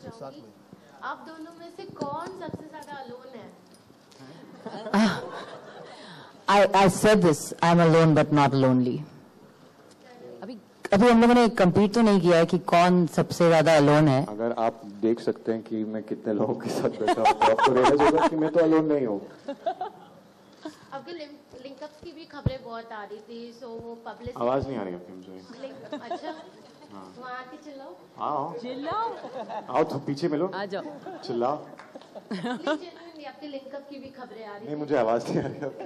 चाहूंगी, आप दोनों में से कौन सबसे ज्यादा अलोन है? I said this, I'm alone but not lonely. अभी हम लोगों ने कंप्लीट तो नहीं किया है कि कौन सबसे ज्यादा अलोन है. अगर आप देख सकते हैं कि मैं कितने लोगों के साथ बैठा हूँ तो आपको रियलाइज होगा कि मैं तो अलोन नहीं हूँ. आपके लिंकअप्स की भी खबरें बहुत आ रही थी, सो वो पब्लिसिटी. आवाज नहीं आ रही आपकी मुझे. अच्छा, वहाँ आके चिल्लाओ. आओ चिल्लाओ. आओ तो पीछे मिलो. आ जाओ. चिल्लाओ. आपके लिंकअप की भी खबरें आ रही. नहीं मुझे आवाज नहीं आ रही आपकी.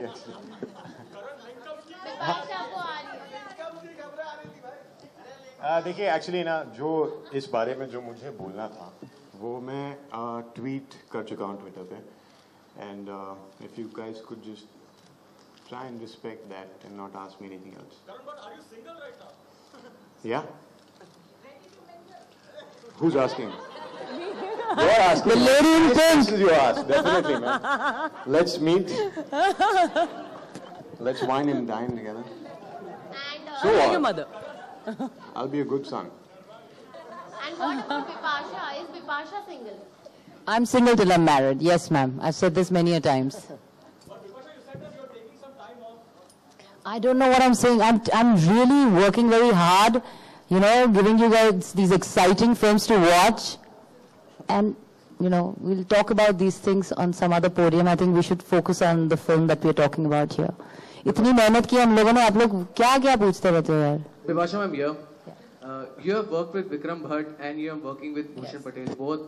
देखिए एक्चुअली ना जो इस बारे में जो मुझे बोलना था वो मैं ट्वीट कर चुका हूँ ट्विटर पे. And if you guys could just try and respect that and not ask me anything else. Karan, but are you single right now? Yeah. Who's asking? You're asking. The lady in pink. This is your ask, definitely, man. Let's meet. Let's wine and dine together. And so what? Your mother. I'll be a good son. And what about Bipasha? Is Bipasha single? I'm single till I'm married. Yes, ma'am. I've said this many a times. I don't know what I'm saying. I'm really working very hard, you know, giving you guys these exciting films to watch. And, you know, we'll talk about these things on some other podium. I think we should focus on the film that we're talking about here. इतनी मेहनत की हम लोगों ने, आप लोग क्या क्या पूछते रहते हो यार? Bipasha ma'am, you have worked with Vikram Bhatt and you are working with Bhushan Patel, both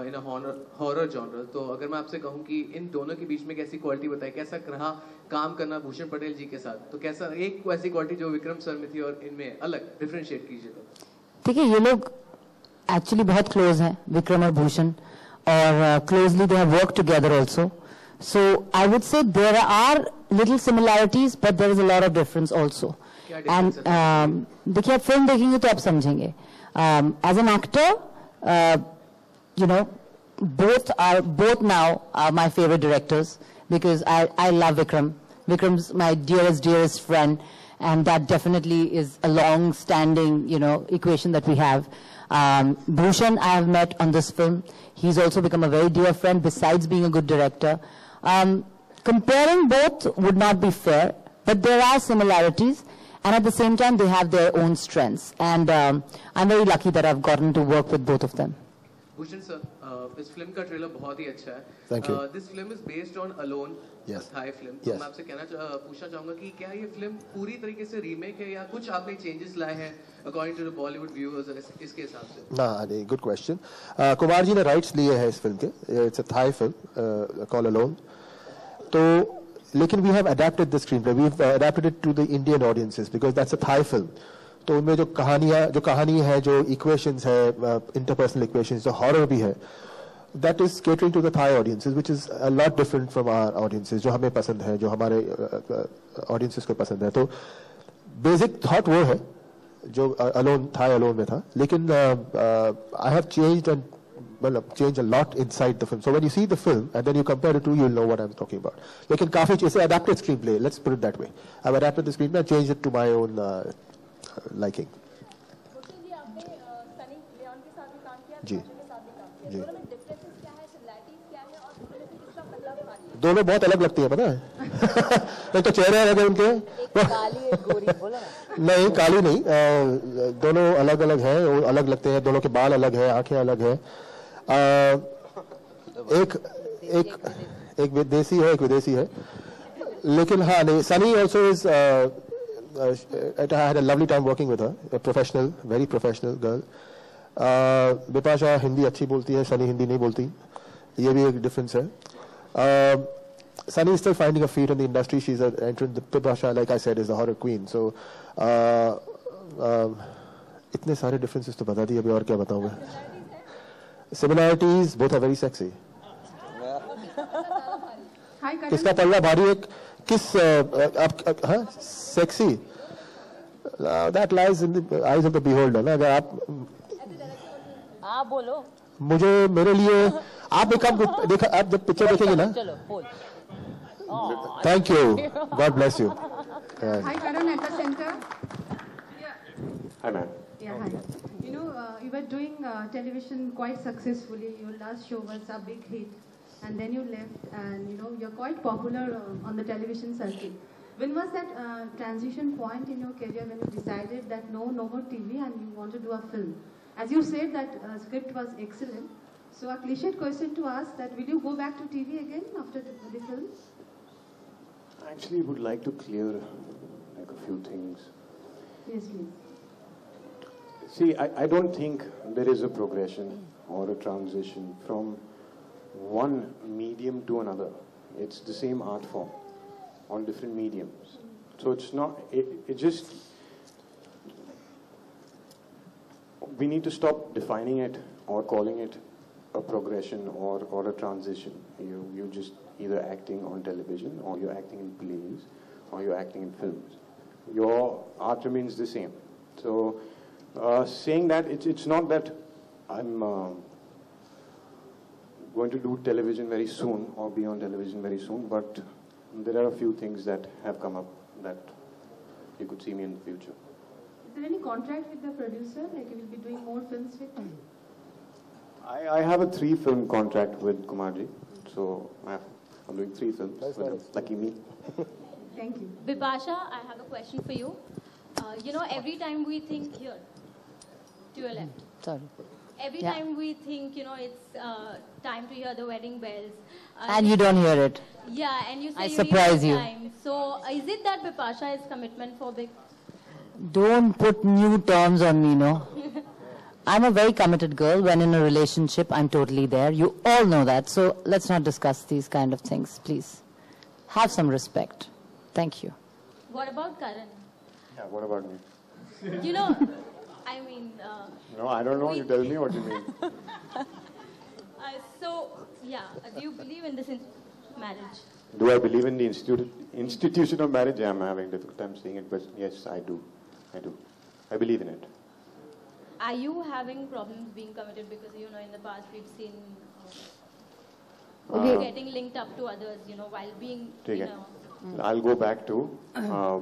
in a horror genre. तो अगर मैं आपसे कहूँ कि इन दोनों के बीच में कैसी क्वालिटी बताए, कैसा रहा काम करना भूषण पटेल जी के साथ, तो कैसा एक ऐसी क्वालिटी जो विक्रम सर में थी और इनमें अलग डिफरेंशिएट कीजिए तो. देखिए ये लोग एक्चुअली बहुत क्लोज हैं, विक्रम और भूषण, और closely they have work together also. So I would say there are little similarities but there is a lot of difference also. And देखिए आप फिल्म देखेंगे तो आप समझेंगे. As an actor you know both now are my favorite directors because I love Vikram. Vikram's my dearest friend, and that definitely is a long-standing, you know, equation that we have. Bhushan I have met on this film. He's also become a very dear friend besides being a good director. Comparing both would not be fair, but there are similarities, and at the same time they have their own strengths. And I'm very lucky that I've gotten to work with both of them. Bhushan sir, इस film का trailer बहुत ही अच्छा है. Thank you. This film is based on Alone, Yes. Thai film. तो मैं आपसे पूछना चाहूँगा कि क्या ये फिल्म पूरी तरीके से रीमेक है या कुछ आपने चेंजेस लाए हैं according to the Bollywood viewers इसके हिसाब से? ना नहीं, गुड क्वेश्चन. कुमार जी ने राइट्स लिए हैं इस फिल्म के. It's a Thai film called Alone. तो लेकिन we have adapted the screenplay, we have adapted it to the Indian audiences because that's a Thai film. तो उनमें जो कहानी है, जो इक्वेशंस है, इंटरपर्सनल इक्वेशंस, जो हॉरर भी है, that is catering to the Thai audiences, which is a lot different from our audiences, जो हमें पसंद है, जो हमारे audiences को पसंद है. तो basic thought वो है जो Alone, Thai Alone में था. लेकिन I have changed a lot inside the film. So when you see the film and then you compare it to, you'll know what I'm talking about. लेकिन काफी चीजें adapted screenplay, let's put it that way. I've adapted the screenplay and changed it to my own liking. जी जी. दोनों बहुत अलग लगती है, पता है. एक तो चेहरे अलग है उनके. काली एक गोरी, बोला ना. नहीं काली नहीं, दोनों अलग अलग हैं, अलग लगते हैं. दोनों के बाल अलग है, आंखें अलग है. एक विदेशी है, एक विदेशी है. लेकिन हाँ नहीं, Sunny also is I had a lovely time working with her, a professional, very professional girl. Bipasha Hindi अच्छी बोलती है, सनी हिंदी नहीं बोलती. ये भी एक डिफरेंस है. Sunny is still finding her feet in the industry. She's an entrant. Bipasha, like I said, is a horror queen. So, इतने सारे differences तो बता दिए, अभी और क्या बताऊँ मैं. Similarities, both are very sexy. किसका पल्ला भारी है? किस हाँ sexy? That lies in the eyes of the beholder. ना अगर आप बोलो. मुझे मेरे लिए आप एक काम देखा, आप जब पिक्चर देखेंगे ना. चलो बोल. Thank you. God bless you. Hi, Karan, at the center. Hi, man. Yeah, hi. You you were doing television quite successfully. Your last show was a big hit, and then you left, and you're quite popular on the television circuit. When was that transition point in your career when you decided that no more TV and you want to do a film? As you said that script was excellent. So a cliched question to ask that will you go back to TV again after the film? I actually would like to clear like a few things. Yes, please. See, I don't think there is a progression or a transition from one medium to another. It's the same art form on different mediums. So it's not, it just, we need to stop defining it or calling it a progression or a transition. You're just either acting on television or you're acting in plays or you're acting in films. Your art remains the same. So saying that, it's not that I'm going to do television very soon or be on television very soon, but there are a few things that have come up that you could see me in the future. Is there any contract with the producer, like you will be doing more films with him? I have a 3-film contract with Kumarji, so I'm doing 3 films with him. Lucky me. Thank you. Bipasha, I have a question for you. Every time we think here, to your left. Sorry. Every time we think, it's time to hear the wedding bells. And you don't hear it. Yeah, and you say I you surprise need you. more time. So is it that Bipasha is commitment phobic? Don't put new terms on me, no. I'm a very committed girl. When in a relationship, I'm totally there. You all know that. So let's not discuss these kind of things, please. Have some respect. Thank you. What about Karan? Yeah, what about me? I mean... No, I don't know. You tell me what you mean. Do you believe in this marriage? Do I believe in the institution of marriage? I'm having a difficult time saying it, but yes, I do. I believe in it. Are you having problems being committed? Because, in the past we've seen you getting linked up to others, while being, I'll go back to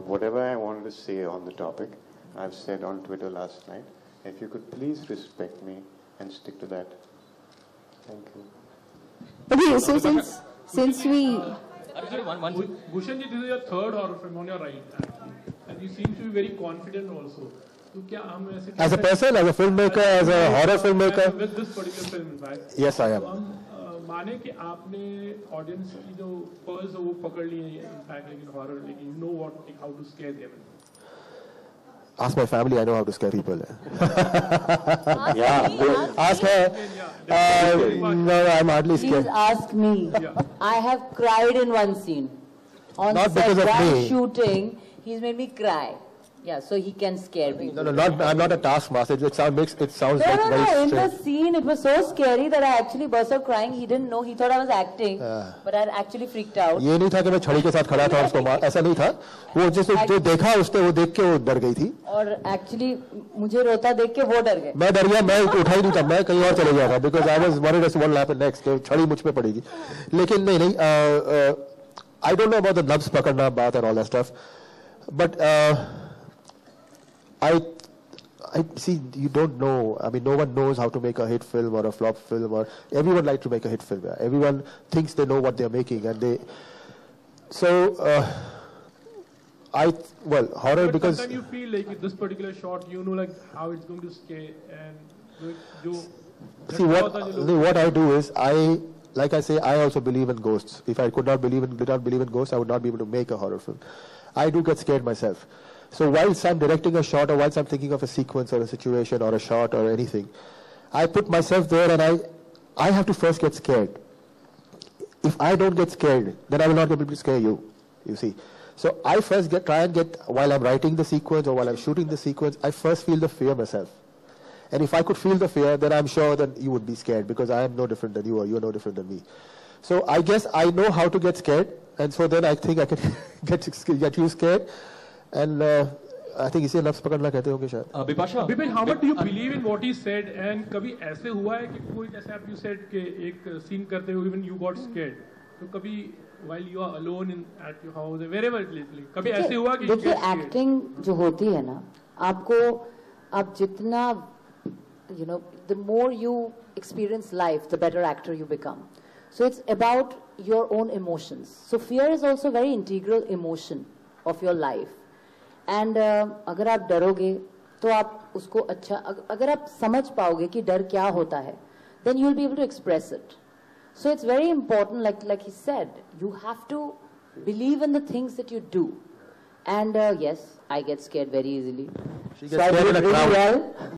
whatever I wanted to say on the topic. I've said on Twitter last night. If you could please respect me and stick to that. Thank you. Okay, so since we... Bhushan ji, this is your 3rd horror film on your right, actually. And you seem to be very confident also. So, as a person, as a filmmaker, as a horror filmmaker? With this particular film, in fact. Yes, I am. माने कि आपने audience की जो pearls वो पकड़ ली है, in fact, like in horror, like you know how to scare them. Ask my family, I know how to scare people. Ask her. No, I'm hardly scared. Please ask me. I have cried in one scene. On Not set, because of while me. shooting, he's made me cry. Yeah, so he can scare me. No, I'm not a taskmaster. It sounds like very In strange. the scene, it was so scary that I actually burst out crying. He didn't know. He thought I was acting, but I actually freaked out. ये नहीं था कि मैं छड़ी के साथ खड़ा था और उसको मार, ऐसा नहीं था. वो जो देखा उसने वो देख के वो डर गई थी. और actually मुझे रोता देख के वो डर गए. मैं डर गया, मैं उठा ही नहीं था, मैं कहीं और चले गया था because I was worried as to what will happen next. कि छड़ी मुझ पे पड़ेगी. लेकिन नहीं, I don't know about the nubs पकड़ना बात and all that stuff, but I see, you don't know. I mean, no one knows how to make a hit film or a flop film, or everyone likes to make a hit film. Yeah. Everyone thinks they know what they're making, and they. So, horror but because. Sometimes you feel like with this particular shot, you know, like how it's going to scare, and See what I do is like I say, I also believe in ghosts. If I did not believe in ghosts, I would not be able to make a horror film. I do get scared myself. So whilst I'm directing a shot, or whilst I'm thinking of a sequence or a situation or a shot or anything, I put myself there and I have to first get scared. If I don't get scared, then I will not be able to scare you, you see. So I first try and get, while I'm writing the sequence or while I'm shooting the sequence, I first feel the fear myself. And if I could feel the fear, then I'm sure that you would be scared, because I am no different than you or you're no different than me. So I guess I know how to get scared, and so then I think I can get you scared. And I think इसे नफ्स पकड़ना कहते होंगे शायद. Bipasha, how much do you believe in what he said? And कभी ऐसे हुआ है कि कोई जैसे आप you said कि एक scene करते हुए even you got scared. तो कभी while you are alone at your house, wherever it is, कभी ऐसे हुआ कि देखिए, एक्टिंग जो होती है ना, आपको आप जितना you know, the more you experience life, the better actor you become. So it's about your own emotions. So fear is also a very integral emotion of your life. And अगर आप डरोगे तो आप उसको अच्छा, अगर आप समझ पाओगे कि डर क्या होता है, then you'll be able to express it. So it's very important, like he said, you have to believe in the things that you do. And yes, I get scared very easily. She So gets I scared did in a really crowd. well.